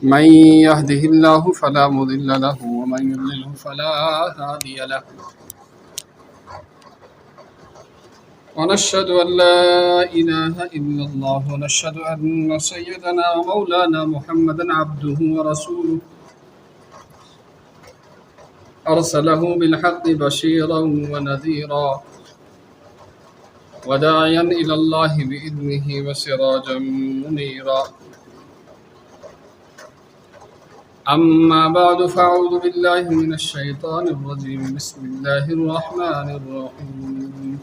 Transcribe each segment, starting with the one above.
من يهده الله فلا مضل له ومن يضلله فلا هادي له ونشهد أن لا إله إلا الله ونشهد أن سيدنا ومولانا محمدا عبده ورسوله أرسله بالحق بشيرا ونذيرا وداعيا إلى الله بإذنه وسراجا منيرا أما بعد فأعوذ بالله من الشيطان الرجيم بسم الله الرحمن الرحيم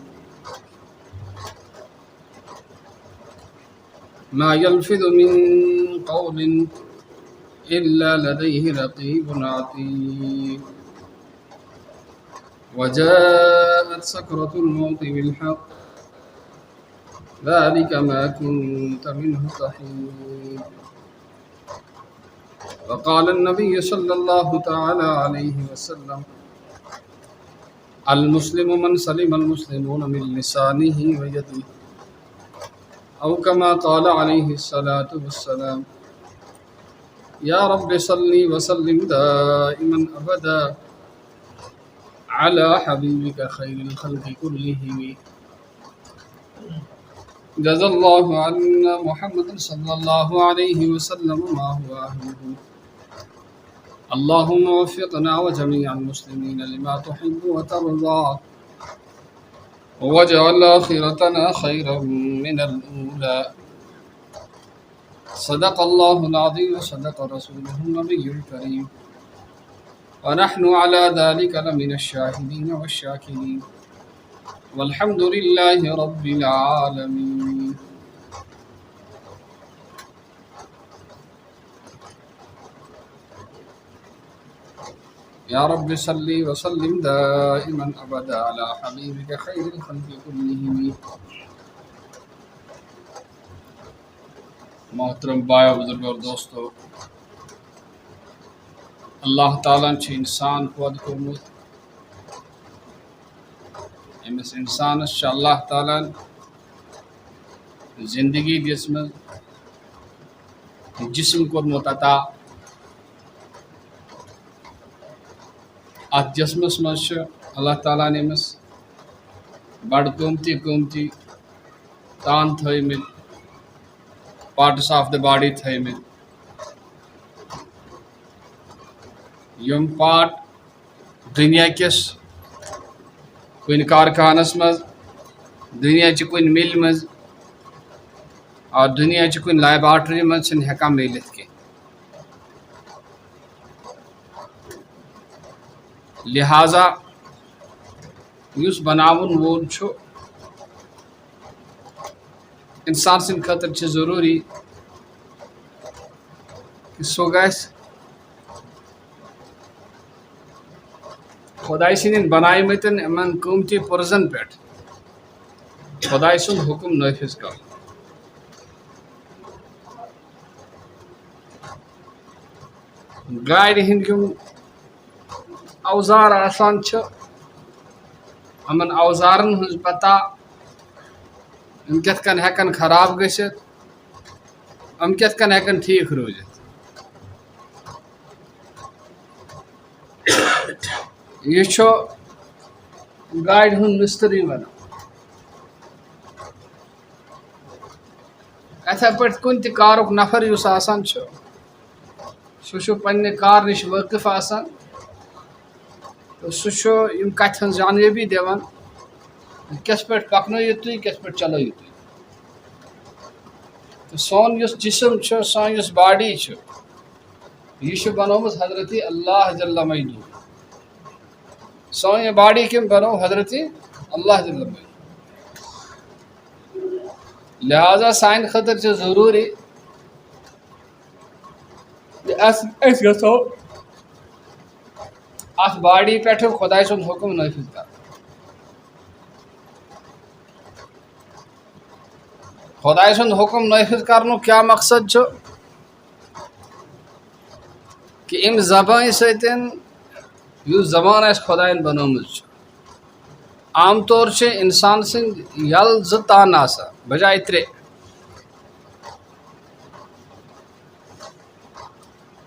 ما يلفظ من قول إلا لديه رقيب عتيد وجاءت سكرة الموت بالحق ذلك ما كنت منه تحيد وقال النبي صلى الله تعالى عليه وسلم المسلم من سلم المسلمون من لسانه ويده أو كما قال عليه الصلاة والسلام يا رب صل وسلم دائما أبدا على حبيبك خير الخلق كلهم جزا الله عنا محمد صلى الله عليه وسلم ما هو أهله اللهم وفقنا وجميع المسلمين لما تحب وترضى واجعل آخرتنا خيرا من الأولى صدق الله العظيم وصدق رسوله النبي الكريم ونحن على ذلك لمن الشاهدين والشاكرين والحمد لله رب العالمين يا رب صل وسلم دائما أبدا على حبيبك خير الخلق كلهم محترم بایا بزرگ اور دوستو اللہ تعالیٰ چھ انسان خود کورمت امس انسانس چھ اللہ تعالیٰ زندگی دسمت جسم کورمت عطا ات جسمس مز اللہ تعالیٰ امس بڑ قیمتی تان تھمت پارٹس آف دا باڈی تھمت یم پارٹ دنیا کس کن کارخانس مز دنیا چہ کن مل مز اور دنیا چہ کن لیبارٹری مز چھن ہیکان ملت کی لہذا اس بناون وول چھو انسان سن خاطر چھ ضروری کہ سو گژھِ خدائی سن بنائمتن امن قیمتی پرزن پہ خدائی سن حکم نافذ کر گاڑِ ہند یم اوزار آسان چھ امن اوزارن ہز پتہ ام کت کن ہیکن خراب گژھت ام کت کن ہیکن ٹھیک روزت یہ چھو گاڑِ ہند مستری ونان اتھے پٲٹھۍ کُنہِ تہِ کارُک نفر یُس آسان چھُ سُہ چھُ پننہِ کار نِش وٲقف آسان تہٕ سُہ چھُ یِم کتھِ ہٕنٛز جانکٲری دِوان کِتھ پٲٹھۍ پکنٲیِو تُہۍ کِتھ پٲٹھۍ چلٲیِو تُہۍ تہٕ سون یُس جسم چھُ سٲنۍ یُس باڈی چھِ یہِ چھِ بنٲومٕژ حضرت اللہ جل مجدوٗ سون یہ باڈی کم بنو حضرت اللہ جل مجدوٗ لہذا سانہِ خٲطرٕ چھِ ضروٗری أسۍ گژھو اتھ باڈی پٮ۪ٹھ خۄداے سُنٛد حُکم نٲفِظ کرُن خۄداے سُنٛد حُکم نٲفِظ کرنُک کیٛاہ مقصد چھُ کہ امہِ زبانہِ سۭتۍ یُس زبان اَسہِ خۄدایَن بنٲومٕژ چھِ عام طور چھِ اِنسان سٕنٛدۍ یَلہٕ 2 تان آسان بجاے 3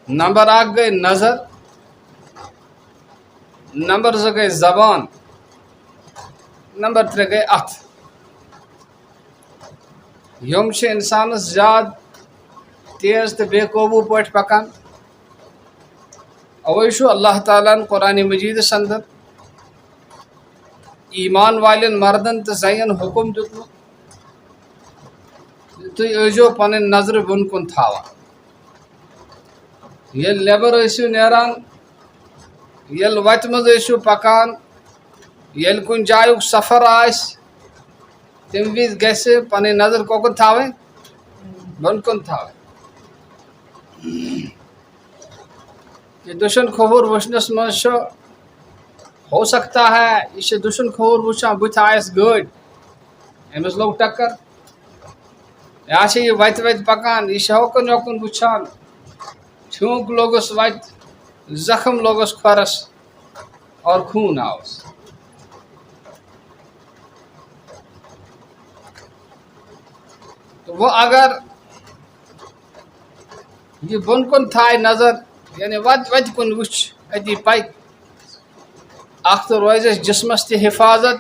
نمبر 1 گئی نظر، نمبر 2 گئی زبان، نمبر 3 گئی اتھ. یم چھ انسانس زیادٕ تیز تو بے قوبو پٲٹھۍ پکان. اوے چھُ اللہ تعالیٰ قرآن مجیدس اندر ایمان والین مردن تو زنین حکم دیتمُت تُہۍ ٲسۍزیو پنٕنۍ نظرٕ بۄن کُن تھاوان. ییٚلہِ نٮ۪بر ٲسِو نیران، ییٚلہِ وتہِ منٛز ٲسِو پکان، ییٚلہِ کُنہِ جایُک سفر آسہِ، تمہِ وِزِ گژھِ پنٕنۍ نظر کوکُن تھاوٕنۍ؟ بۄن کُن تھاوٕنۍ. یہ دشن کھووُر وٕچھنس منٛز چھُ ہو سکتا ہے یہ چھُ دشن کھووُر وٕچھان بٕتھِ آیس گٲڑۍ، أمِس لوٚگ ٹکر، یا چھِ یہِ وتہِ وتہِ پکان، یہِ چھُ ہوکُن یوکُن وٕچھان، چھونٛک لوٚگُس وتہِ، زخم لوٚگُس کھۄرس اور خوٗن آوُس. تو وہ اگر یہ بۄن کُن تھایہِ نظر، یعنی وتہِ وتہِ کُن وٕچھ، أتی پکہِ، اکھ تو روزٮ۪س جسمس تہِ حفاظت،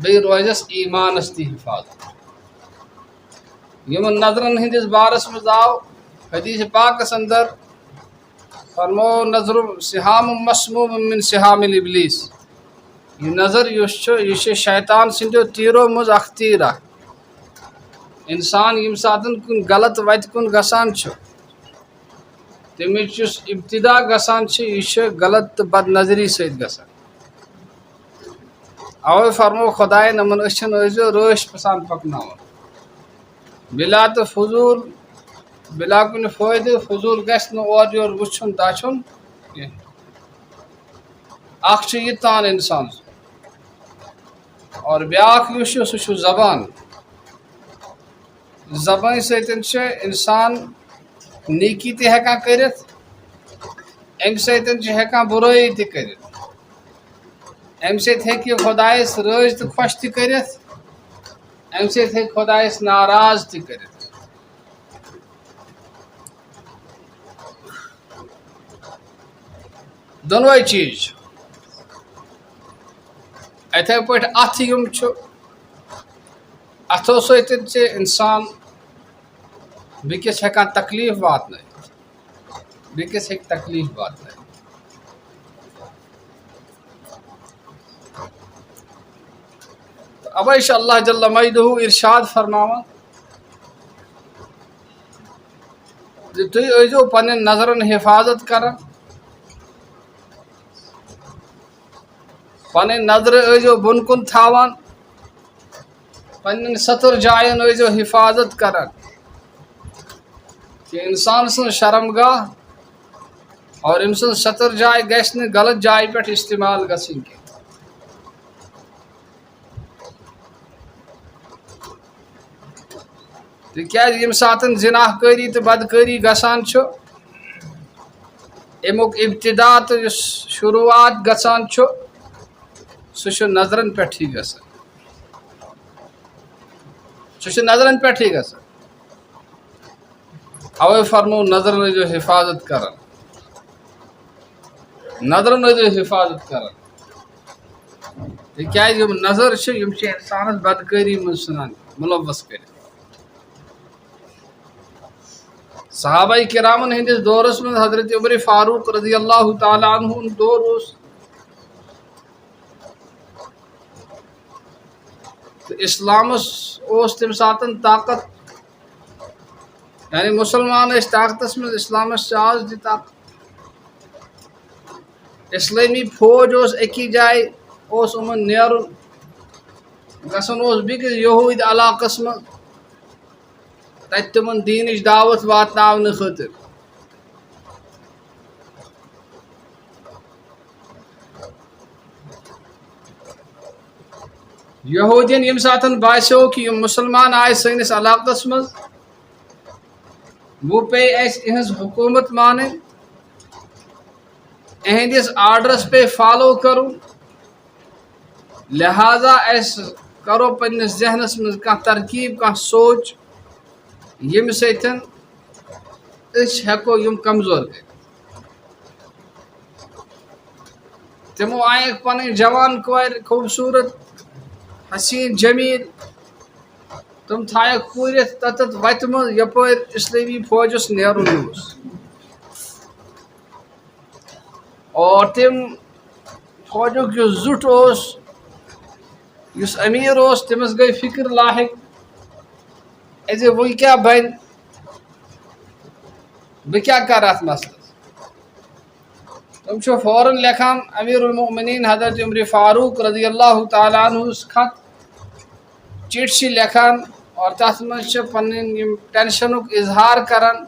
بیٚیہِ روزٮ۪س ایمانس تہِ حفاظت. یمن نظرن ہندس بارس منٛز آو حدیث پاکس اندر فرمو نظر سہام مسموم من سہام الابلیس. یہ نظر یُس چھُ یہِ چھُ شیطان سٕنٛدیو تیٖرو منٛز اکھ تیٖر اکھ. انسان ییٚمہِ ساتہٕ کُنہِ غلط وتہِ کُن گژھان چھُ، تمِچ یُس ابتدا گژھان چھِ یہِ چھِ غلط تہٕ بد نظری سۭتۍ گژھان. اوے فرمو خۄدایَن یِمن أچھن ٲسۍزیو رٲچھ سان پکناوان، بلا تہٕ فضوٗل، بلا کُنہِ فٲیدٕ، فضوٗل گژھِ نہٕ اورٕ یورٕ وٕچھُن داچھُن کینٛہہ. اکھ چھُ یہِ تان انسان اور بیاکھ یُس چھُ سُہ چھُ زبان. زبانہِ سۭتۍ چھُ انسان نیکی تہِ ہٮ۪کان کٔرِتھ، امہِ سۭتۍ چھُ ہٮ۪کان بُرٲیی تہِ کٔرِتھ، امہِ سۭتۍ ہیٚکہِ خۄدایس رٲضۍ تہٕ خۄش تہِ کٔرِتھ، امہِ سۭتۍ ہیٚکہِ خۄدایس ناراض تہِ کٔرِتھ. دۄنوَے چیٖز چھِ. اِتھَے پٲٹھۍ اتھ یِم چھُ، اتھو سۭتۍ چھِ انسان بیٚکِس ہٮ۪کان تکلیٖف واتنٲیِتھ، بیٚکِس ہیٚکہِ تکلیٖف واتنٲیِتھ. اوے چھُ اللہ جل مجدہ ارشاد فرماوان زِ تُہۍ ٲسۍزیو پننٮ۪ن نظرن حفاظت کران، پنٕنۍ نظرٕ ٲسۍزیو بۄن کُن تھاوان، پننٮ۪ن ستر جاین ٲسۍزیو حفاظت کران کہ انسان سٕنٛز شرمگاہ اور أمۍ سٕنٛز ستر جاے گژھِ نہٕ غلط جایہِ پٮ۪ٹھ استعمال گژھٕنۍ کینٛہہ. تِکیٛازِ ییٚمہِ ساتہٕ زِناح کٲری تہٕ بدکٲری گژھان چھُ، امیُک ابتدا تہٕ یُس شروعات گژھان چھُ سُہ چھُ نظرن پٮ۪ٹھٕے گژھان، سُہ چھُ نظرن پٮ۪ٹھٕے گژھان. اوے فرمو نظرن ٲسۍزیو حفاظت کران، نظرن ٲسۍزیو حفاظت کران. تِکیٛازِ یِم نظر چھِ یِم چھِ انسانس بدکٲری منٛز ژھٕنان مُلوث کٔرِتھ. صحابہ کرامن ہندس دورس منٛز حضرت عمر فاروق رضی اللہ تعالیٰ عنہ ہُنٛد دور اوس، تہٕ اسلامس اوس تمہِ ساتہٕ طاقت، یعنی مسلمان ٲسۍ طاقتس منٛز، اسلامس چھِ آز تہِ طاقت. اسلٲمی فوج اوس أکی جایہِ، اوس یِمن نیرُن، گژھُن اوس بیٚکِس یہوٗدۍ علاقس منٛز، تتہِ تِمن دیٖنٕچ دعوت واتناونہٕ خٲطرٕ. یہوٗدین ییٚمہِ ساتہٕ باسیو کہِ یِم مُسلمان آے سٲنِس علاقس منٛز، وۄنۍ پیٚیہِ اَسہِ یِہٕنٛز حکوٗمت مانٕنۍ، اِہنٛدِس آرڈرس پیٚیہِ فالو کرُن، لہذا أسۍ کرو پننِس ذہنس منٛز کانٛہہ ترکیٖب، کانٛہہ سونٛچ، ییٚمہِ سۭتۍ ہیکو یم کمزور گئے تمو آئک پن جوان کور خوبصورت حسین جمیل تم تھائک پورت تتت وتہ مز یپر اسلامی فوجس نیرن اوس اور تم فوجک یس زٹ اوس یس امیر اوس تمس گئی فکر لاحق ایز وہ کیا بن بہ کیا کر ات مسئلہ تم چھو فوراً لکھان امیر المؤمنین حضرت عمر فاروق رضی اللہ تعالیٰ عنہ خط چٹھ لکھان اور تر مز پن ٹینشنک اظہار کران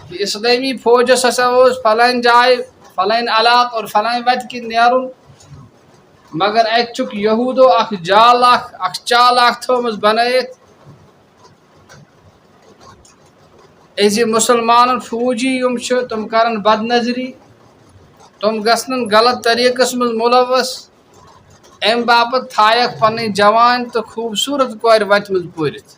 کہ اسلامی فوجس ہسا فلان جائے فلان علاقہ اور فلان وت کن نیرن مگر ات چھ یہودو اخ جال اخ چال اخ تھومس بنائت ایز مسلمان فوجی یم تم کرن بد نظری تم گھن غلط طریقس مز ملوث ام باپت تھائک پن جوان تو خوبصورت کور وت مز پورت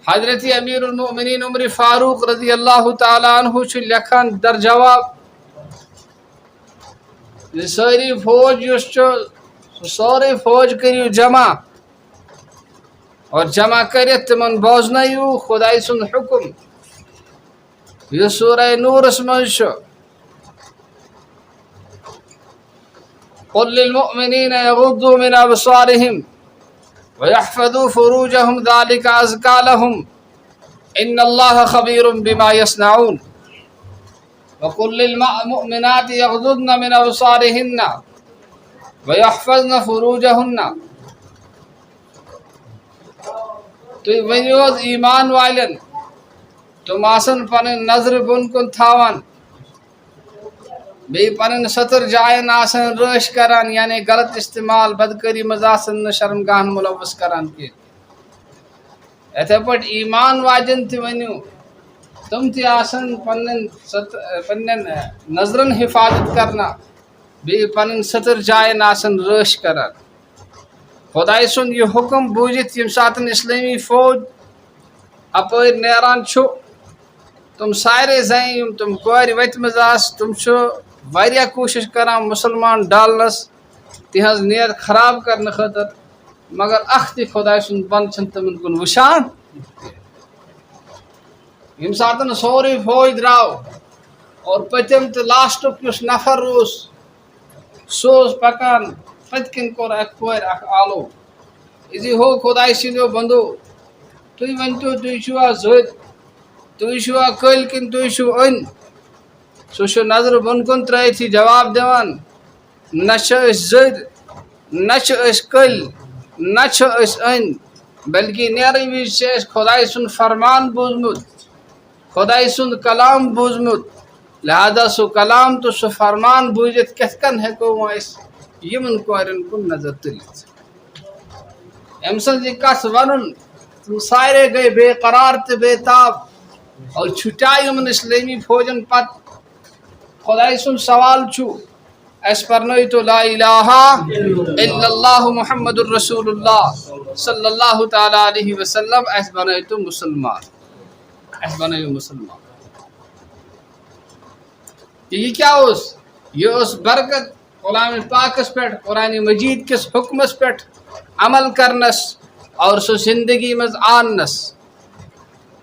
حضرت امیر المؤمنین عمر فاروق رضی اللہ تعالیٰ عنہ لکھان در جواب ساری فوج سورے فوج کریو جمع اور جمع کرت تمن بوزنیو خدائی سن حکم یہ سورہ نورس مز قل للمؤمنین یغضوا من ابصارهم ويحفظوا فروجهم ذلك ازكى لهم ان الله خبير بما يصنعون وقل للمؤمنات يغضضن من ابصارهن ويحفظن فروجهن تو ونیوز ایمان والن تم آسن پن نظر بن کن تھاوان بی پن ستر جائن آسن رش کران یعنی غلط استعمال بدکری مز آسن شرمگاہن ملوث کران کی اتھے پٹ ایمان واجن تہ ونیو تم تہ آسن پنن نظرن حفاظت کرنا بی پن ستر جائن آسن رش کران خدائی سن یہ حکم بوجت یم ساتن اسلامی فوج اپر نیران چھو تم سارے زین تم کور وت مز تم واریاہ کوشش کران مسلمان ڈالنس تہذ نیت خراب کرنے خاطر مگر اخ تہ خدائی سن بند چھن تمن کن وشان یم ساتن سورے فوج دراو اور پتم تو لاسٹک یس نفر روس سوز پکان پت کن کور اخ کور اخ آلو اسی ہو خدائی سندو بندو تھی ونتو تھی چھوا زد تھی چھوا کل کن تھی چھو ان سہ نظر بن کن ترائت جواب دیوان نہ زد نہ کل نہ ان بلکہ نیرن وز خدائی سن فرمان بوزمت خدائی سن کلام بوزمت لہذا سہ کلام تو سہ فرمان بوزت کت کن ہیکو یمن کورن کن نظر تلت ام سن یہ کس ون تم سارے گئے بے قرار تو بے تاب اور چھٹائی یمن اسلامی فوجن پت خدائی سن سوال چھو اس پرنوی تو لا الہ الا اللہ محمد الرسول اللہ صلی اللہ تعالی علیہ وسلم اس بنائی تو مسلمان اس بنائی مسلمان یہ کیا یہ برکت کلام پاکس پہ قرآن مجید کس حکمس پہ عمل کرنس اور سو زندگی مز آنس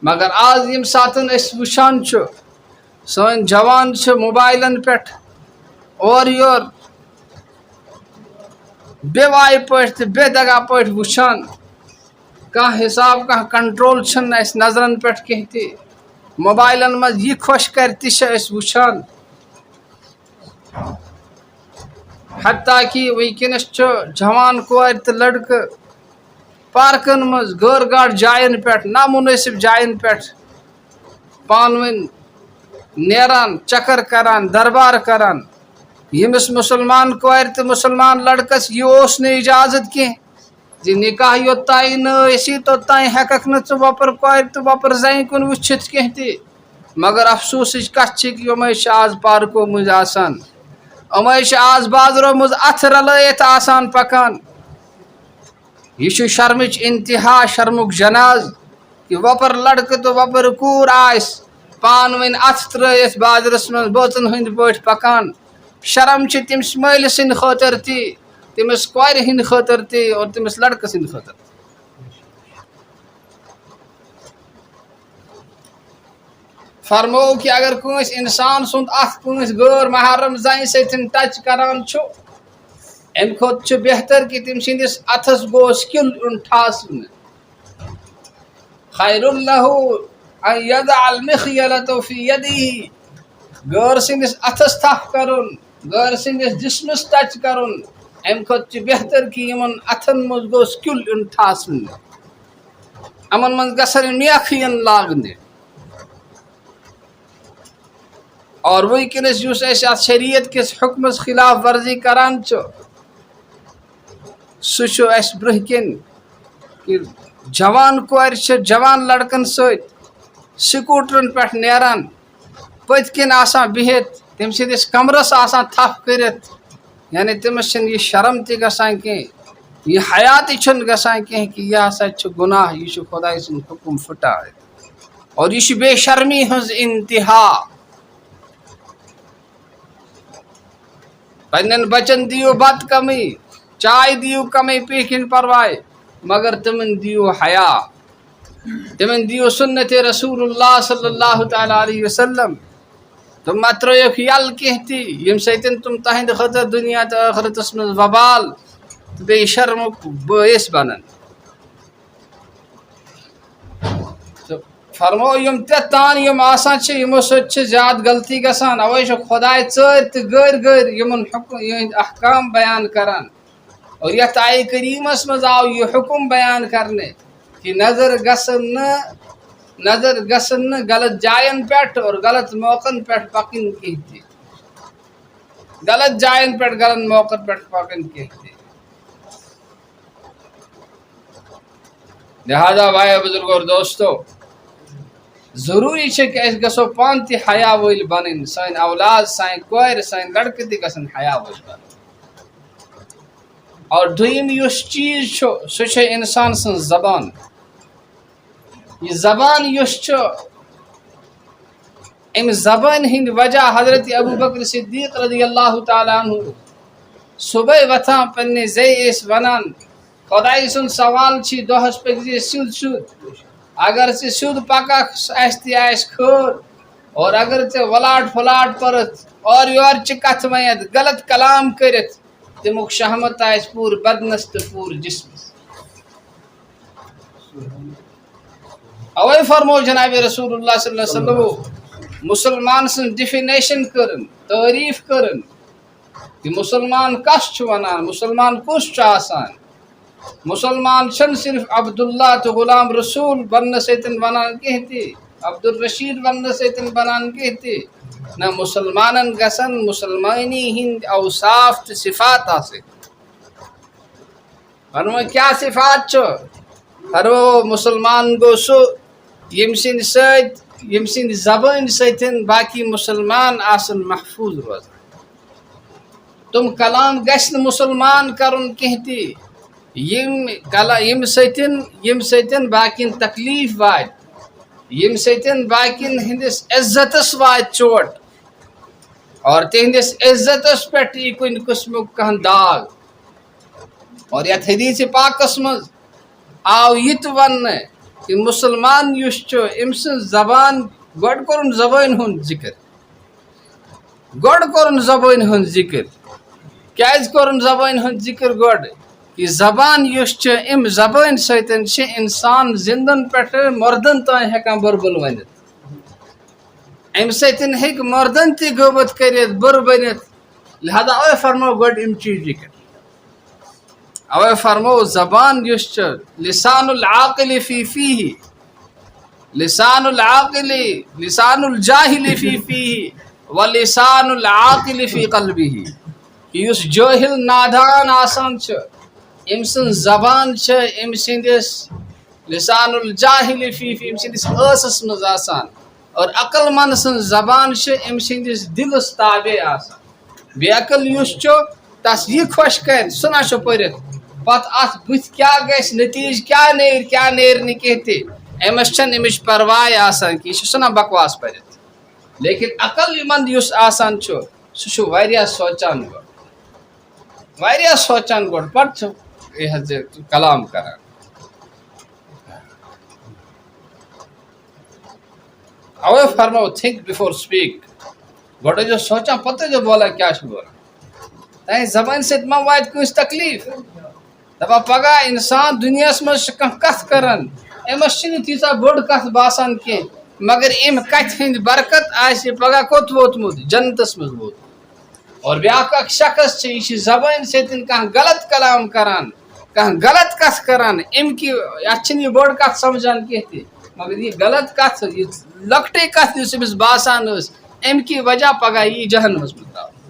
مگر آج یم ساتن اس وشان سن جوان موبائلن پہ اور یور بے وائی پٹ بے دگا پٹ وچان کھانا حساب کھانا کنٹرول چھن اس نظرن پہ کہیں تہ موبائلن مز یہ خوش کر تس وچان حتیٰ کہ ونکس جوان کور تو لڑکہ پارکن مز غیر گاڑ جائن پہ نامناسب جائن پہ پان ون نیران چکر کران دربار کران یمس مسلمان کور تو مسلمان لڑکس یہ اجازت کی نکاح یوت تین نسی توتان ہیکھ نا ثہ وپر کور تو وپر زنہ کن وچھت کہیں تہ مگر افسوس کت کہ یم آز پارکو مز آسان ام آز بازرو مز اتھ رلائت پکان یہ شرمچ انتہا شرمک جناز کہ وپر لڑکہ تو وپر کور آس پان ون ات ترت بازرس من بوتن ہند پٹ پکان شرم چھ تمس مل سند خاطر تی تمس کور ہند خاطر تی اور تمس لڑکہ سند خاطر. فرمو کہ اگر کنس انسان سند ات کنس غیر محرم زن ستن ٹچ کران چھو ام کھت چھ بہتر کہ تم سندس اتس گوس کل ان ٹھاسن خیر له ان يضع المخيلة في يده غیر سندس اتس تھپ کرن غیر سندس جسمس ٹچ کرن ام کھت چھ بہتر کہ یمن اتن مز گوس کل ان ٹھاسن امن من گسن میخین لاگنے اور ونکس اس شریعت کس حکمس خلاف ورزی کران سہ اس برہ کن کہ جوان کور جوان لڑکن ست سکوٹرن پہ نیران پت کن آسان بہت تم سندس کمرس آسان تھپ کرت یعنی تمس یہ شرم تہ گژھان کی یہ حیا تہ گژھان کی کہ یہ ہسا گناہ یہ خدا سند حکم پھٹا اور یہ بے شرمی ہز انتہا. پنن بچن دیو بت کمی چائے دیو کمی پیکن پروائے مگر تمن دیو حیا تمن دیو سنت رسول اللہ صلی اللہ تعالی علیہ وسلم تم مترویک یل کہتی یم سیتن تم تہند خطر دنیا تو آخرتس من وبال بے شرمک باعث بنن. فرمو یم تان یم آسان چھ یمو سچ زیاد غلطی گسان اوے چھ خدائے ژر تہ غیر غیر یمن حکم احکام بیان کران اور یتھ آئے کریمس مز آو یہ حکم بیان کرنے کہ نظر گسن غلط جائن پہ اور غلط موقعن پہ پکن کہتے غلط جائن پہ غلط موقع پہ پکن کہتے. لہذا بھائی بزرگ اور دوستو ضروری ہے کہ اس گسو پان تی حیا ول بنن سان اولاد سان کور سان لڑکہ تی گسن حیا ول بنن. اور دویم یس چیز سہ انسان سن زبان یہ زبان یس ام زبان ہند وجہ حضرت ابو بکر صدیق رضی اللہ تعالی عنہ صبح وتھان پنہ زی اس ونان خدائی سن سوال چھ دہس پہ سیود سیود اگر ژے سیود پکھ تہ آس کھر اور اگر ژے ولاٹ پھلاٹ پرت اور یور چہ کتھ ونت غلط کلام کرت تمیک شہمت آس پور بدنس تو پور جسمس. اوے فرمو جناب رسول اللہ صلی اللہ علیہ وسلم مسلمان سن ڈیفینیشن کرن تعریف کرن کہ مسلمان کس ونان مسلمان کس آسان. مسلمان چھن صرف عبداللہ تو غلام رسول بننے سیتن بنان کہتی عبد الرشید بننے سیتن بنان کہتی نہ مسلمانن گسن مسلمانی ہند اوصاف تو صفات آسے. فرمو کیا صفات چھو فرمو مسلمان گو سو یم سند زبان سیتن باقی مسلمان آسن محفوظ روزان. تم کلام گسن مسلمان کرن کہتی یم سیتن باقین تکلیف وات یم سیتن باقین ہندس عزتس وات چوٹ اور تہندس عزتس پہ کن قسم کہن داغ. اور یت حدیث پاکس مز آو یہ ون کہ مسلمان یس ام سن زبان گوڑ کرن زبان ہند ذکر گوڑ کرن زبان ہند ذکر کیاز کرن زبان ہند ذکر گوڑ کہ زبان یس ام زبان ستن انسان زندن پہ مردن تان ہیکان بربل ونت ام ستن ہیک مردن تہ غیبت کرت بر بنت. لہذا اوے فرمو گوڑ ام چیز ذکر اوے فرمو زبان یس لسان العاقل فی فیہ لسان العاقل لسان الجاہل فی فیہ ولسان العاقل فی قلبہ کہ اس جاہل نادان آسان ام سن زبان ام سندس لسان الجاہل فی ام سندس ٲسس مز آسان اور عقل مند سن زبان ام سندس دلس تابع آسان. بے عقل یس تس یہ خوش کر سہ نہ پرت پتہ ات بت کیا گژھِ نتیج کیا نیر نہ کہتے أمس چھن امچ پرواے آسان کہ یہ سنا بکواس پرت لیکن عقل مند یس آسان چھو سہ چھو واریاہ سوچان گۄڈ واریاہ سوچان گۄڈ پتہٕ چھُ یہ حظ کلام کران اوے فرمو تھنک بفور سپیک گۄڈٕ ٲسۍزیو سونچان پتہٕ ٲسۍزیو بولان کیٛاہ چھُ بولان تہنٛدِ زبانہِ سۭتۍ ما واتہِ کٲنٛسہِ تکلیٖف دپان پگاہ انسان دُنیاہس منٛز چھُ کانٛہہ کتھ کران أمس چھنہٕ تیٖژاہ بٔڑ کتھ باسان کینٛہہ مگر امہِ کتھِ ہٕنٛدۍ برکت آسہِ پگاہ کوٚت ووتمُت جنتس منٛز ووتمُت اور بیٛاکھ اکھ شخص چھُ یہِ چھُ زبانہِ سۭتۍ کانٛہہ غلط کلام کران کانٛہہ غلط کتھ کران امہِ کہِ یتھ چھنہٕ یہِ بٔڑ کتھ سمجھان کینٛہہ تہِ مگر یہ غلط کتھ یہ لۄکٹٕے کتھ یُس أمِس باسان ٲس امہِ کہِ وجہ پگاہ یی جہنمس منٛز ترٛاونہٕ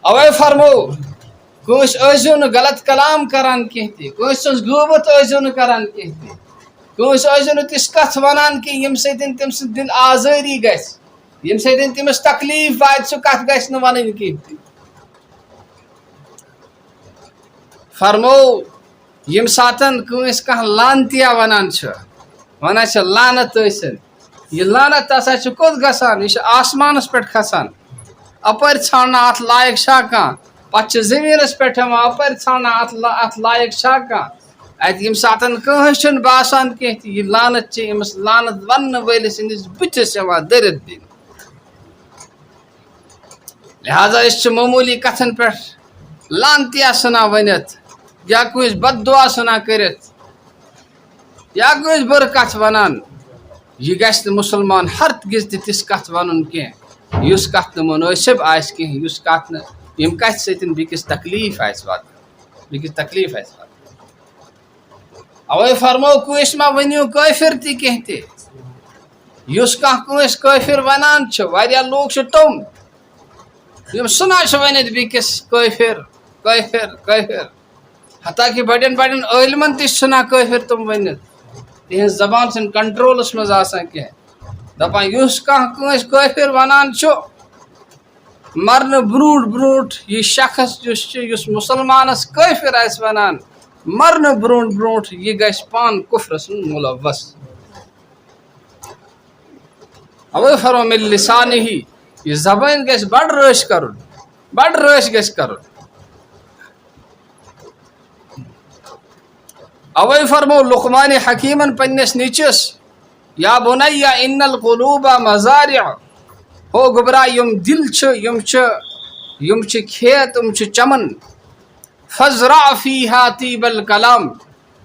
اوے فرمو کٲنٛسہِ ٲسۍزیو نہٕ غلط کلام کران کینٛہہ تہِ کٲنٛسہِ سٕنٛز غٲبت ٲسۍزیو نہٕ کران کینٛہہ تہِ کٲنٛسہِ ٲسۍزیو نہٕ تِژھ کتھ ونان کہِ ییٚمہِ سۭتۍ تٔمۍ سُنٛد دل آزٲری گژھِ ییٚمہِ سۭتۍ تٔمِس تکلیٖف واتہِ سُہ کتھ گژھِ نہٕ ونٕنۍ کینٛہہ تہِ فرمو ییٚمہِ ساتہٕ کٲنٛسہِ کانٛہہ لانتیا ونان چھِ لانت ٲسِن یہ لانت ہسا چھِ کوٚت گژھان یہِ چھِ آسمانس پٮ۪ٹھ کھسان اپٲرۍ ژھانڈان اتھ لایق چھا کانٛہہ پتہٕ چھِ زٔمیٖنس پٮ۪ٹھ یِوان اپٲرۍ ژھانڈان اتھ لایق چھا کانٛہہ اتہِ ییٚمہِ ساتہٕ کٲنٛسہِ چھُنہٕ باسان کینٛہہ تہِ یہِ لانت چھِ أمِس لانت وننہٕ وٲلِس سٕنٛدِس بٕتھِس یِوان دٔرِتھ دِنہٕ لہذا أسۍ چھِ معموٗلی کتھن پٮ۪ٹھ لانتیا ژھٕنان ؤنِتھ یا کٲنٛسہِ بد دعا ژھٕنان کٔرِتھ یا کٲنٛسہِ بُرٕ کتھ ونان یہ گژھِ نہٕ مُسلمان ہرگز تہِ تِژھ کتھ ونُن کینٛہہ یُس کتھ نہٕ مُنٲسِب آسہِ کینٛہہ یُس کتھ نہٕ ییٚمہِ کتھِ سۭتۍ بیٚکِس تکلیٖف آسہِ واتان اوے فرمو کٲنٛسہِ ما ؤنِو کٲفر تہِ کینٛہہ تہِ یُس کانٛہہ کٲنٛسہِ کٲفر ونان چھُ واریاہ لوٗکھ چھِ تِم یِم ژھٕنان چھِ ؤنِتھ بیٚکِس کٲفر حتاکہِ بڑٮ۪ن بڑٮ۪ن عٲلمن تہِ چھِ ژھٕنان کٲفر تِم ؤنِتھ تِہنٛز زبان چھنہٕ کنٹرولس منٛز آسان کینٛہہ دپان یُس کانٛہہ کٲنٛسہِ کٲفر ونان چھُ مرنہٕ برونٛٹھ یہِ شخص یُس چھُ یُس مُسلمانس کٲفر آسہِ ونان مرنہٕ برونٛٹھ یہِ گژھِ پانہٕ کُفرس منٛز مُلوث اوے فرمو مِن لسانہی یہِ زبٲنۍ گژھِ بڑٕ رٲچھ گژھِ کرُن اوے فرمو لقمان حکیمن پننس نیچس یا بنیا ان القلوب مزارع ہو گبرا یم دل چھِ یم چھِ کھیت یم چھِ چمن فزرع فیہا طیب الکلام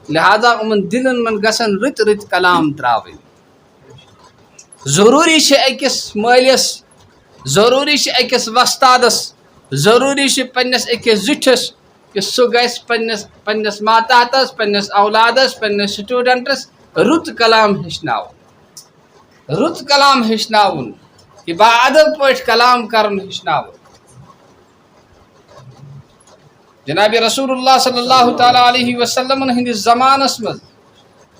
لہذا یِمن دلن من گژھن رٕتۍ کلام تراوٕنۍ ضروٗری چھِ أکِس مٲلِس ضروٗری چھِ أکِس وۄستادس ضروٗری چھِ پننس أکِس زِٹھِس کہ سُہ گژھِ پننس ماتحتس پننس اولادس پننس سٹوڈنٹس رُت کلام ہیٚچھناوُن کہ با ادب پٲٹھۍ کلام کرُن ہیٚچھناوُن جناب رسول اللہ صلی اللہ تعالیٰ علیہ وسلم ہندس زمانس منٛز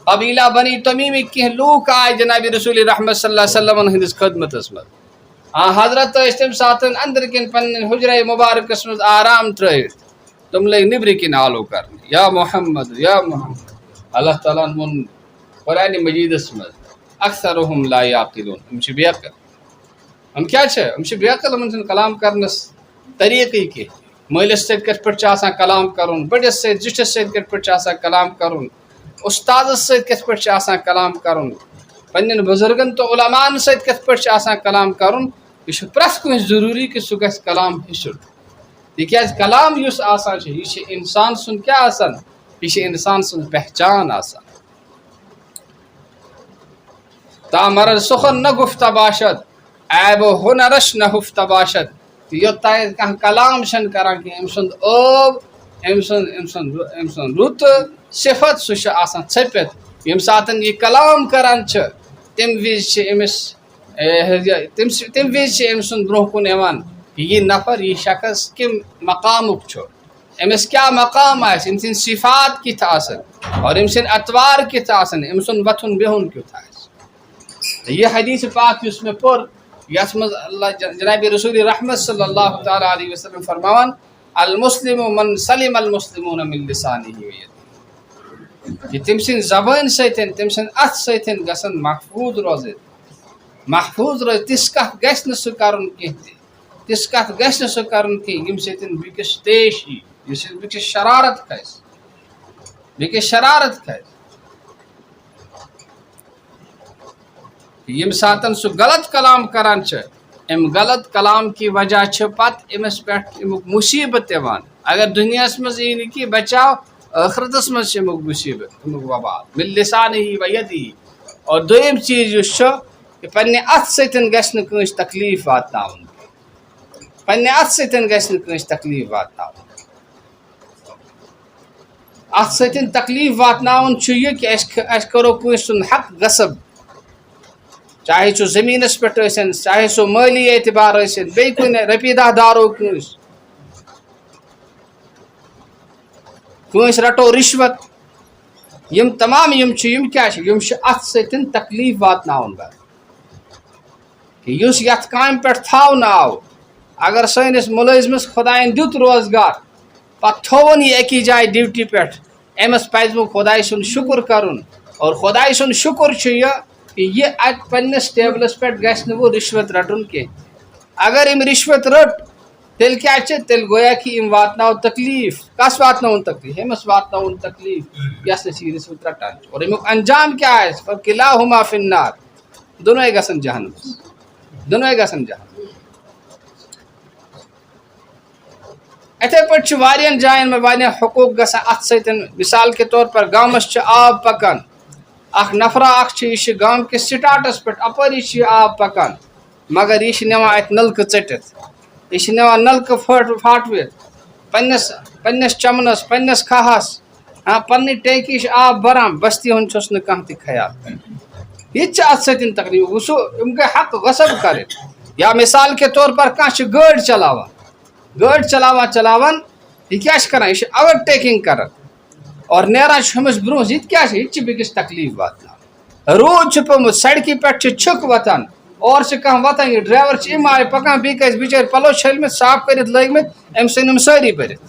قبیلہ بنی تمیمٕکۍ کینٛہہ لوٗکھ آے جناب رسول رحمت صلی اللہ علیہ وسلم ہندس خدمتس منٛز حضرت ٲسۍ تمہِ ساتہٕ أنٛدرٕ کِنۍ پننہِ حجرے مبارکس منٛز آرام ترٲوِتھ تم لٔگۍ نیٚبرٕ کِنۍ آلو کرنہِ یا محمد اللہ تعالیٰ ہن ووٚن قرآنِ مجیٖدس منٛز اکثرهم لا یعقلون یِم چھِ بے عقل یِم کیٛاہ چھِ یِم چھِ بے عقل یِمن چھُنہٕ کلام کرنس طریٖقٕے کینٛہہ مٲلِس سۭتۍ کِتھ پٲٹھۍ چھُ آسان کلام کرُن بٔڑِس سۭتۍ زِٹھِس سۭتۍ کِتھ پٲٹھۍ چھُ آسان کلام کرُن اُستادس سۭتۍ کِتھ پٲٹھۍ چھُ آسان کلام کرُن پننٮ۪ن بُزرگن تہٕ عُلماہن سۭتۍ کِتھ پٲٹھۍ چھُ آسان کلام کرُن یہِ چھُ پرٛٮ۪تھ کٲنٛسہِ ضروٗری کہِ سُہ گژھِ کلام ہیٚچھُن تِکیٛازِ کلام یُس آسان چھُ یہِ چھُ انسان سُنٛد کیٛاہ آسان یہِ چھِ انسان سٕنٛز پہچان آسان تامرد سخن نہ گفتہ باشد عیب و ہُنرش نہ ہفتہ باشد یوٚتانۍ کانٛہہ کلام چھنہٕ کران کینٛہہ أمۍ سُنٛد ٲب أمۍ سُنٛد رُت صفت سُہ چھُ آسان ژٔپِتھ ییٚمہِ ساتہٕ یہِ کلام کران چھِ تمہِ وِزِ چھِ أمۍ سُنٛد برونٛہہ کُن یِوان یہ نفر یہ شخص کم مقامُک چھُ أمِس کیٛاہ مقام آسہِ أمۍ سٕنٛدۍ صفات کِتھ آسن اور أمۍ سٕنٛدۍ اطوار کِتھ آسن أمۍ سُنٛد وۄتھُن بِہُن کیُتھ آسہِ یہ حدیث پاک یُس مےٚ پوٚر یتھ منٛز اللہ جناب رسول رحمت صلی اللہ تعالیٰ علیہ وسلم فرماوان المسلم من سلم المسلمون من لسانہ و یدہ کہ تم سن زبان ستن تم سن ات ستن گژھن محفوظ روز محفوظ روز تس کت گژھِ نہٕ سُہ کرُن کینٛہہ تہِ تس کت گژھِ نہٕ سُہ کرُن کینٛہہ ییٚمہِ سۭتۍ بیٚکِس تیش یی ییٚمہِ سۭتۍ بیٚکِس شرارت کھسہِ بیٚکِس شرارت کھسہِ ییٚمہِ ساتہٕ سُہ غلط کلام کران چھُ امہِ غلط کلام کی وجہ چھِ پتہٕ أمِس پٮ۪ٹھ امیُک مُصیبت یِوان اگر دُنیاہس منٛز یی نہٕ کینٛہہ بچاو ٲخرتس منٛز چھِ امیُک مُصیبت امیُک وبال مِن لسانِہی و یدِہی اور دوٚیِم چیٖز یُس چھُ کہ پننہِ اتھٕ سۭتۍ گژھِ نہٕ کٲنٛسہِ تکلیٖف واتناوُن پننہِ اتھٕ سۭتۍ گژھِ نہٕ کٲنٛسہِ تکلیٖف واتناوُن اتھ سۭتۍ تکلیٖف واتناوُن چھُ یہِ کہ أسۍ کرو کٲنٛسہِ سُنٛد حق غصب چاہے سُہ زٔمیٖنس پٮ۪ٹھ ٲسِن چاہے سُہ مٲلی اعتبار ٲسِن بیٚیہِ کُنہِ رۄپیہِ دہ دارو کٲنٛسہِ رٹو رِشوت یِم تمام یِم چھِ یِم کیٛاہ چھِ یِم چھِ اتھ سۭتۍ تکلیٖف واتناوُن کہ یُس یتھ کامہِ پٮ۪ٹھ تھاونہٕ آو اگر سٲنِس مُلٲزمس خۄدایَن دیُت روزگار پتہٕ تھووُن یہِ أکی جایہِ ڈیوٹی پٮ۪ٹھ أمِس پزِ وۄنۍ خۄداے سُنٛد شُکر کرُن اور خۄداے سُنٛد شُکر چھُ یہِ کہ یہِ اتہِ پننِس ٹیبلس پٮ۪ٹھ گژھِ نہٕ وۄنۍ رِشوت رٹُن کینٛہہ اگر أمۍ رِشوت رٔٹ تیٚلہِ کیٛاہ چھِ تیٚلہِ گویا کہ أمۍ واتناو تکلیٖف کس واتناوُن تکلیٖف أمِس واتناوُن تکلیٖف یس نہٕ یہِ رِشوت رٹان چھُ اور امیُک انجام کیٛاہ آسہِ فکلاہما فی النار دۄنوے گژھن جہنمس دۄنوے گژھن جہنم اِتھے پٲٹھۍ چھُ واریاہن جاین منٛز واریاہ حقوٗق گژھان اتھ سۭتۍ مثال کے طور پر گامس چھُ آب پکان اکھ نفرا اکھ چھُ یہِ چھُ گام کِس سٹاٹس پٮ۪ٹھ اپٲری چھُ یہِ آب پکان مگر یہِ چھُ نِوان اتہِ نلکہٕ ژٔٹِتھ یہِ چھُ نِوان نلکہٕ پھاٹوِتھ پننِس چمنس پننِس کھہس پننہِ ٹینکی چھُ آب بران بستی ہُنٛد چھُس نہٕ کانٛہہ تہِ خیال یہِ تہِ چھِ اتھ سۭتۍ تقریٖب وٕچھو یِم گٔے حق غصب کرٕنۍ یا مثال کے طور پر کانٛہہ چھُ گٲڑۍ چلاوان یہِ کیٛاہ چھِ کران یہِ چھُ اوور ٹیکنگ کران اور نیران چھُ ہُمِس برونٛہہ یہِ تہِ کیٛاہ چھِ یہِ تہِ چھِ بیٚکِس تکلیٖف واتناوان روٗد چھُ پیوٚمُت سڑکہِ پٮ۪ٹھ چھِ چھِکھ وۄتھان اور چھِ کانٛہہ وۄتھان یہِ ڈرایور چھِ اَمہِ آیہِ پکان بیٚیہِ کٲنٛسہِ بِچٲرۍ پلو چھٔلمٕتۍ صاف کٔرِتھ لٲگمٕتۍ أمۍ ژھٕنۍ یِم سٲری بٔرِتھ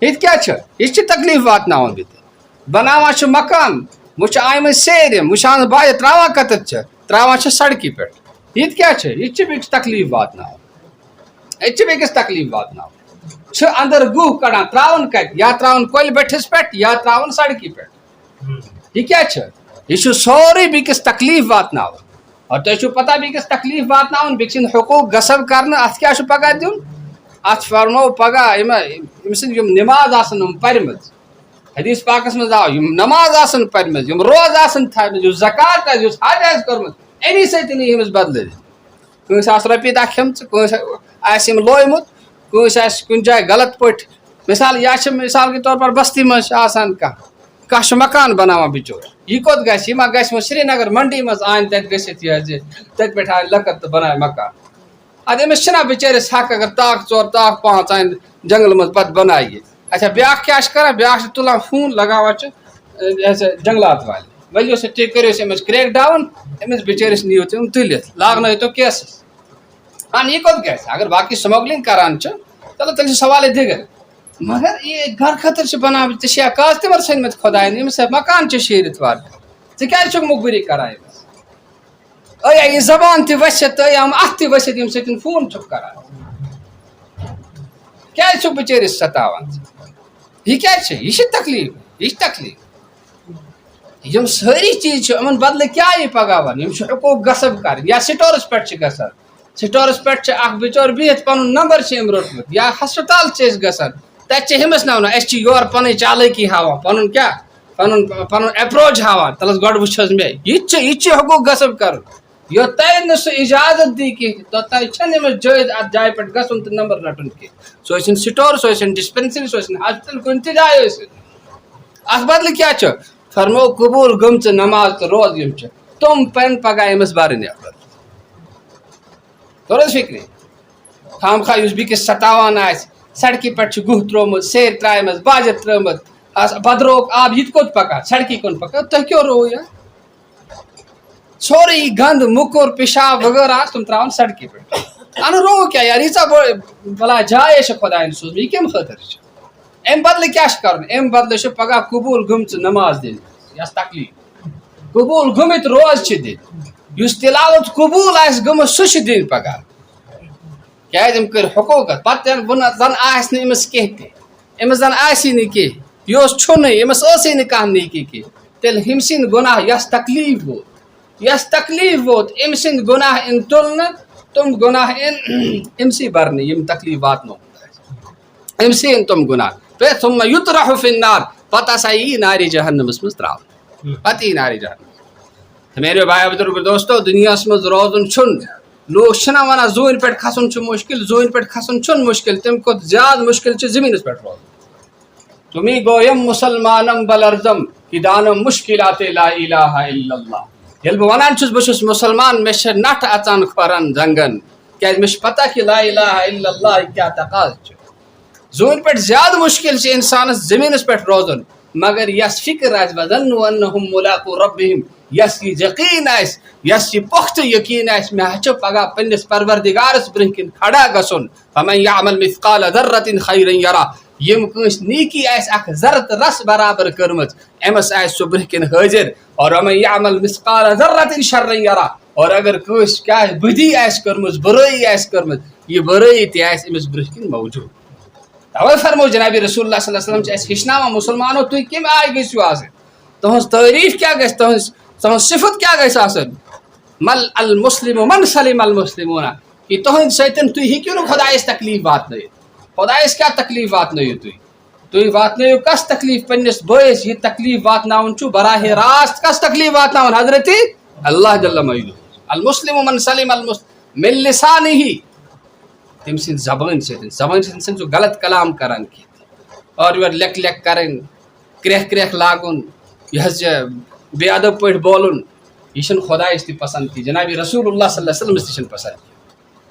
یہِ تہِ کیٛاہ چھِ یہِ چھِ تکلیٖف واتناوان بیٚیہِ بناوان چھِ مکان وۄنۍ چھِ آمٕتۍ سیرِ وٕچھان باے تراوان کتٮ۪تھ چھِ تراوان چھِ سڑکہِ پٮ۪ٹھ یہِ تہِ کیٛاہ چھِ یہِ تہِ چھِ بیٚکِس تکلیٖف واتناوان یہِ تہِ چھِ بیٚکِس تکلیٖف واتناوان چھِ انٛدر گُہہ کڑان تراوان کتہِ یا تراوان کۄلہِ بٔٹھِس پٮ۪ٹھ یا تراوان سڑکہِ پٮ۪ٹھ یہِ کیٛاہ چھِ یہِ چھُ سورُے بیٚکِس تکلیٖف واتناوان اور تۄہہِ چھُو پتہ بیٚکِس تکلیٖف واتناوُن بیٚکہِ سٕنٛدۍ حقوٗق غصب کرنہٕ اتھ کیٛاہ چھُ پگاہ دیُن اتھ فرمو پگاہ أمۍ سٕنٛدۍ یِم نٮ۪ماز آسن یِم پرِمٕژ حدیٖث پاکس منٛز آو یِم نماز آسن پرِمٕژ یِم روز آسن تھٲومٕژ یُس زکات آسہِ یُس حج آسہِ کوٚرمُت امی سۭتۍ یی أمِس بدلہٕ کٲنٛسہِ آسہٕ رۄپیہِ دہ کھٮ۪مژٕ کٲنٛسہِ آسہِ أمۍ لویمُت کٲنٛسہِ آسہِ کُنہِ جایہِ غلط پٲٹھۍ مثال یا چھِ مثال کے طور پر بستی منٛز چھِ آسان کانٛہہ چھُ مکان بناوان بِچور یہِ کوٚت گژھِ یہِ ما گژھِ وۄنۍ سرینگر منڈی منٛز آنہِ تتہِ گٔژھِتھ یہِ حظ یہِ تتہِ پٮ۪ٹھ آے لٔکٕر تہٕ بنایہِ مکان ادٕ أمِس چھِنہ بِچٲرِس حق اگر تاکھ 4 تاکھ 5 آنہِ جنگلہٕ منٛز پتہٕ بنایہِ یہِ اچھا بیٛاکھ کیٛاہ چھِ کران بیٛاکھ چھِ تُلان فون لگاوان چھِ جنگلات والہِ ؤلِو سا تُہۍ کٔرِو أمِس کرٛیک ڈاوُن أمِس بِچٲرِس نِیِو تِم تُلِتھ لاگنٲیتو کیسَس یہِ کوٚت گژھِ اگر باقٕے سٕمگلِنٛگ کران چھِ چلو تیٚلہِ چھِ سوالے دِگر مگر یہِ گرٕ خٲطرٕ چھِ بناوٕنۍ ژےٚ چھےٚ کاغذ تِمن ژھٕنمٕتۍ خۄداین أمِس مکان چھِ شیٖرِتھ وارٕ ژٕ کیٛازِ چھُکھ مُخبٔری کران أمِس أے یہِ زبان تہِ ؤسِتھ تہٕ أیام اَتھٕ تہِ ؤسِتھ ییٚمہِ سۭتۍ فون چھُکھ کران کیٛازِ چھُکھ بِچٲرِس ستاوان یہِ کیٛازِ چھِ یہِ چھِ تکلیٖف یہِ چھِ تکلیٖف یِم سٲری چیٖز چھِ یِمن بدلہٕ کیٛاہ یی پگاہ یِم چھِ حقوٗق غصب کرٕنۍ یا سٹورس پٮ۪ٹھ چھِ گژھان سٹورس پٮ۪ٹھ چھِ اکھ بِچور بِہِتھ پنُن نمبر چھِ أمۍ روٚٹمُت یا ہسپتال چھِ أسۍ گژھان تتہِ چھِ ہُمِس نہ ونان أسۍ چھِ یورٕ پنٕنۍ چالٲکی ہاوان پنُن کیٛاہ پنُن ایپروچ ہاوان تلس گۄڈٕ وٕچھ حظ مےٚ یہِ تہِ چھِ حقوٗق غصب کرُن یوٚتانۍ نہٕ سُہ اِجازت دی کینٛہہ توٚتانۍ چھنہٕ أمِس جٲیز اتھ جایہِ پٮ۪ٹھ گژھُن تہٕ نمبر رٹُن کینٛہہ سُہ ٲسِن سٹور سُہ ٲسِن ڈِسپینسری سُہ ٲسِن ہاسپِٹل کُنہِ تہِ جایہِ ٲسِن اتھ بدلہٕ کیٛاہ چھُ فرمو قبوٗل گٔمژٕ نماز تہٕ روز یِم چھِ تِم پٮ۪ن پگاہ أمِس بھرٕنۍ توٚر حظ فِکرِ خامخواہ یُس بیٚکِس ستاوان آسہِ سڑکہِ پٮ۪ٹھ چھُ گُہہ ترٛوومُت سیرِ ترٛایمَژ باجِر ترٛٲومٕژ بدرووُکھ آب یہِ تہِ کوٚت پکان سڑکہِ کُن پکان تۄہہِ کیٛاہ روو یہِ سورُے گنٛد موٚکُر پِشاب وغٲرٕ آسہِ تِم ترٛاوان سڑکہِ پٮ۪ٹھ اَنہٕ روو کیٛاہ یار ییٖژاہ بلاے جاے چھِ خۄدایَن سوٗزمٕژ یہِ کَمہِ خٲطرٕ چھِ ام بدل کیا کرن ام بدل چھ پگہ قبول گمژ نماز دن یس تکلیف قبول گمت روز چھ دن یس تلاوت قبول آس گمت سہ چھ دن پگہ کیاز ام کر حقوقت پتہ زن آس نہ امس کینہ تہ امس زن آسی نہ کینہ یہ چھن امس ٲسٕے نہٕ کانٛہہ نیکی کینٛہہ تیٚلہِ ہُمۍ سٕنٛدۍ گۄناہ یس تکلیٖف ووت أمۍ سٕنٛدۍ گۄناہ اِن تُلنہٕ تِم گۄناہ اِن أمسٕے برنہٕ یِم تکلیٖف واتنومُت آسہِ أمسٕے اِن تِم گۄناہ ثم یُطرح فی النار پتہٕ ہسا یی نارِ جہنمس منٛز ترٛاونہٕ پتہٕ یی نارِ جہنمس تو میرے بھائی بزرگ دوستو دُنیاہس منٛز روزُن چھُنہٕ لوگ چھِنا وَنان زوٗنہِ پٮ۪ٹھ کھسُن چھُ مُشکِل زوٗنہِ پٮ۪ٹھ کھسُن چھُنہٕ مُشکِل تَمہِ کھۄتہٕ زیادٕ مُشکِل چھُ زٔمیٖنس پٮ۪ٹھ روزُن تمی گویم مسلمانم بلرزم کہ دانم مشکلات لا الہ الا اللہ یل بہ ونان چھس بہ چھس مسلمان مے چھ نٹھ اژان کھورن زنگن کیاز مے چھ پتہ کہ لا الہ الا اللہ کیا تقاض چھ زون پہ زیادہ مشکل چھ انسانس زمینس پہ روزن مگر یس فکر آس وظنوا انہم ملاقو ربہم یس یہ یقین آس یس یہ پختہ یقین آس مے چھ پگہ پنس پروردگارس برہ کن کھڑا گژھن فمن یعمل مثقال ذرۃ خیرا یرہ یم کنس نیکی آس اخ ذرت رس برابر کرمت امس آس سہ برہ کن حاضر اور ومن یعمل مثقال ذرۃ شرا یرہ اور اگر کنس کیا بدی آس کرمت برائی آس کرمت یہ برائی تہ آس امس برہ کن موجود توے فرمو جناب رسول اللہ صلی اللہ علیہ وسلم ہچناوان مسلمانو تھی کم آئے گژھو آسن تہذ تعریف کیا گژھِ تہذ صفت کیا گژھِ آسن مل المسلم من سلم المسلمون کہ تہند سۭتۍ تُہۍ ہیٚکِو نہٕ خۄدایس تکلیٖف واتنٲیِتھ خۄدایس کیا تکلیٖف واتنٲیِو تُہۍ واتنٲیِو کس تکلیٖف پننس بٲیس یہ تکلیٖف واتناوُن چھُ براہ راست کس تکلیٖف واتناوُن حضرت اللہ جل مجدہ المسلم من سلم المسلم من لسانہ تم سند زبان سن سہ غلط کلام کران کی اور یور لیک کرن کریکھ لاگن یہ بے ادب پہ بولن یہ خدایس تہ پسند کی جناب رسول اللہ صلی اللہ علیہ وسلم تہ پسند کی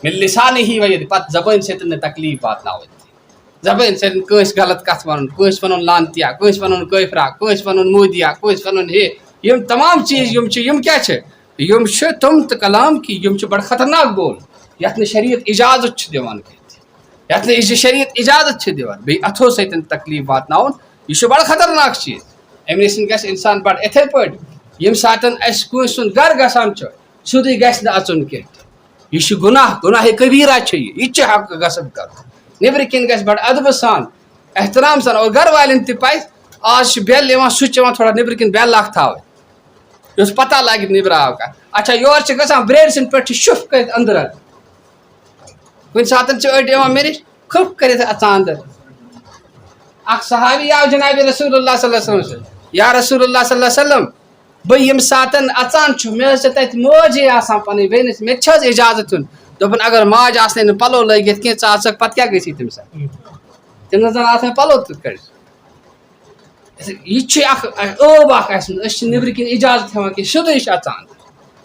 من لسانہ ہی وجہ پتہ زبان سۭتۍ تکلیٖف واتناوٕنۍ زبان سۭتۍ کٲنٛسہِ غلط کتھ ونُن کٲنٛسہِ ونُن لانتیا کٲنٛسہِ ونُن کٲفرا کٲنٛسہِ ونُن مودیا کٲنٛسہِ ونُن ہے یم تمام چیز یم کیا چھ یم چھ تم تہ کلام کی یم چھ بڑ خطرناک بول یتھ نہٕ شریعت اجازت چھ دِوان یتھ نہٕ شریعت اجازت چھ دِوان بیٚیہِ اتھو سۭتۍ تکلیٖف واتناوُن یہ چھ بڑ خطرناک چیز امہِ نِش گژھِ انسان بڑ اِتھے پٲٹھۍ ییٚمہِ ساتہٕ اسہِ کٲنٛسہِ سُنٛد گرٕ گژھان چھُ سیوٚدُے گژھِ نہٕ اژُن کینٛہہ یہ چھ گناہ کبیرہ چھ یہ تہ حق غصب کر نبر کن گژھِ بڑ ادب سان احترام سان اور گھر والن تہ پزِ آج بیل یوان سہ چھ تھوڑا نبر کن بیل اکھ تھاوٕنۍ یُس پتہ لگہِ نبر آو کانٛہہ اچھا یور چھ گژھان برٛیڈ سٕنٛدۍ پٮ۪ٹھ چھ شُف کٔرِتھ أنٛدرٕ کُنہِ ساتہٕ چھ أڑۍ یِوان مےٚ نِش کھٔپ کٔرِتھ اژان أنٛدر اکھ صحابی آو جناب رسول اللہ صلی اللہ علیہ وسلم یا رسول اللہ صلی اللہ علیہ وسلم بہ ییٚمہِ ساتہٕ اژان چھُ مےٚ حظ چھِ تتہِ موجے آسان پنٕنۍ بیٚنِس مےٚ تہِ چھِ حظ اجازت دیُن دوٚپُن اگر ماجہِ آسنے نہٕ پلو لٲگِتھ کینٛہہ ژٕ اژکھ پتہٕ کیاہ گژھی تمہِ ساتہٕ تٔمِس زن آسن پلو تِتھ کٔٹھۍ یہ چھُ اکھ ٲب اکھ اسہِ منٛز أسۍ چھِ نٮ۪برٕ کِنۍ اجازت ہٮ۪وان کینٛہہ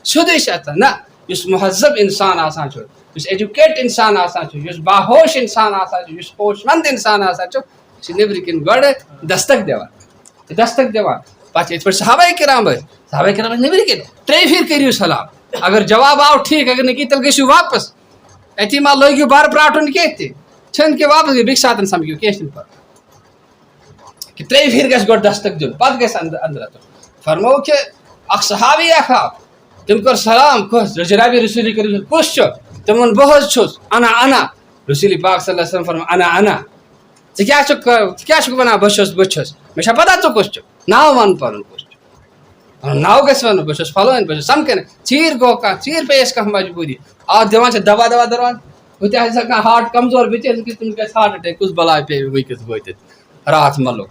سیوٚدُے چھِ اژان نہ یُس مہذب انسان آسان چھُ یُس ایجوکیٹ انسان آسان چھُ یُس باہوش انسان آسان چھُ یُس ہوش مند انسان آسان چھُ یہِ چھُ نٮ۪برٕ کِنۍ گۄڈٕ دستک دِوان پتہٕ چھِ یِتھ پٲٹھۍ صحابہ کرام ٲسۍ نٮ۪برٕ کِنۍ 3 پھِرِ کٔرِو سلام اگر جواب آو ٹھیٖک اگر نہٕ کینٛہہ تیٚلہِ گٔژھِو واپس اتی ما لٲگِو بر پرٛاٹُن کینٛہہ تہِ چھُنہٕ کہِ واپس گٔے بیٚکہِ ساتہٕ سمکھِو کینٛہہ چھُنہٕ پرواے کہ 3 پھِرِ گژھِ گۄڈٕ دستک دیُن پتہٕ گژھِ انٛدر اژُن فرمو کہ اکھ صحابی اکھ آو تٔمۍ کوٚر سلام کُس جناب رسول کریم کُس چھُ تٔمۍ ووٚن بہٕ حظ چھُس انا رسول پاک صلی اللہ علیہ وسلم فرمو انا ژٕ کیٛاہ چھُکھ ونان بہٕ چھُس مےٚ چھا پتہ ژٕ کُس چھُکھ ناو ون پنُن کُس چھُ ناو گژھِ ونُن بہٕ چھُس فلٲنۍ بہٕ چھُس سمکھن ژیٖرۍ گوٚو کانٛہہ ژیٖرۍ پیٚیَس کانٛہہ مجبوٗری دِوان چھِ دوا دِوان ہُتہِ آسہِ کانٛہہ ہاٹ کمزور بِچٲرِس تٔمِس گژھِ ہاٹ اٹیک کُس بلاے پیٚیہِ وٕنکیٚس وٲتِتھ راتھ ملُک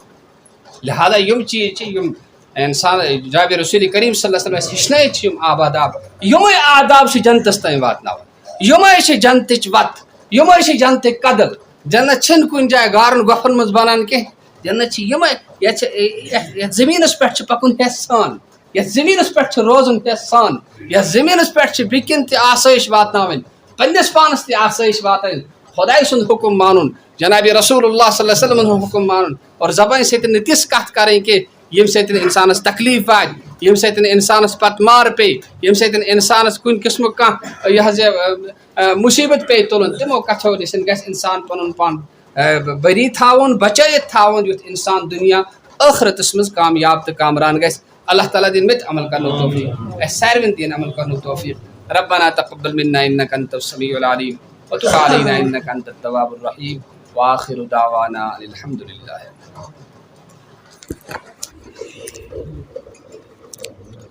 لہٰذا یم چیز چھِ یم انسان جناب رسول کریم صلی اللہ علیہ وسلم اَسہِ ہیٚچھنٲیِتھ چھِ یم آداب یِمے آداب چھِ جنتس تام واتناوان یِمے چھِ جنتٕچ وتھ یِمے چھِ جنتٕکۍ قدل جنت چھنہٕ کُنہِ جایہِ گارن گۄپھن منٛز بنان کینٛہہ جنت چھِ یِمے یتھ زٔمیٖنس پٮ۪ٹھ چھُ پکُن ہٮ۪س سان یتھ زٔمیٖنس پٮ۪ٹھ چھُ روزُن ہٮ۪س سان یتھ زٔمیٖنس پٮ۪ٹھ چھِ بیٚیہِ کِنۍ تہِ آسٲیِش واتناوٕنۍ پننس پانس تہِ آسٲیِش واتٕنۍ خۄداے سُنٛد حُکم مانُن جناب رسول اللہ صلی اللہ علیہ وسلم ہُنٛد حُکم مانُن اور زبانہِ سۭتۍ نہٕ تِژھ کتھ کرٕنۍ کہِ ییٚمہِ سۭتۍ انسانس تکلیٖف واتہِ ییٚمہِ سۭتۍ انسانس پتہٕ مار پیٚیہِ ییٚمہِ سۭتۍ انسانس کُنہِ قٕسمُک کانٛہہ یہِ حظ یہِ مُصیٖبت پیٚیہِ تُلُن تِمو کتھو نِش گژھِ انسان پنُن پان بری تھاون بچائت تھاون یُتھ انسان دنیا ٲخرتس منٛز کامیاب تہٕ کامران گژھِ. اللہ تعالیٰ دِن مےٚ تہِ عمل کرنُک توفیٖق اَسہِ سارنٕے دِن عمل کرنُک توفیٖق. ربنا تقبل منا انك انت السميع العليم وتب علينا انك انت التواب الرحيم واخر دعوانا الحمد لله.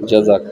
جزاك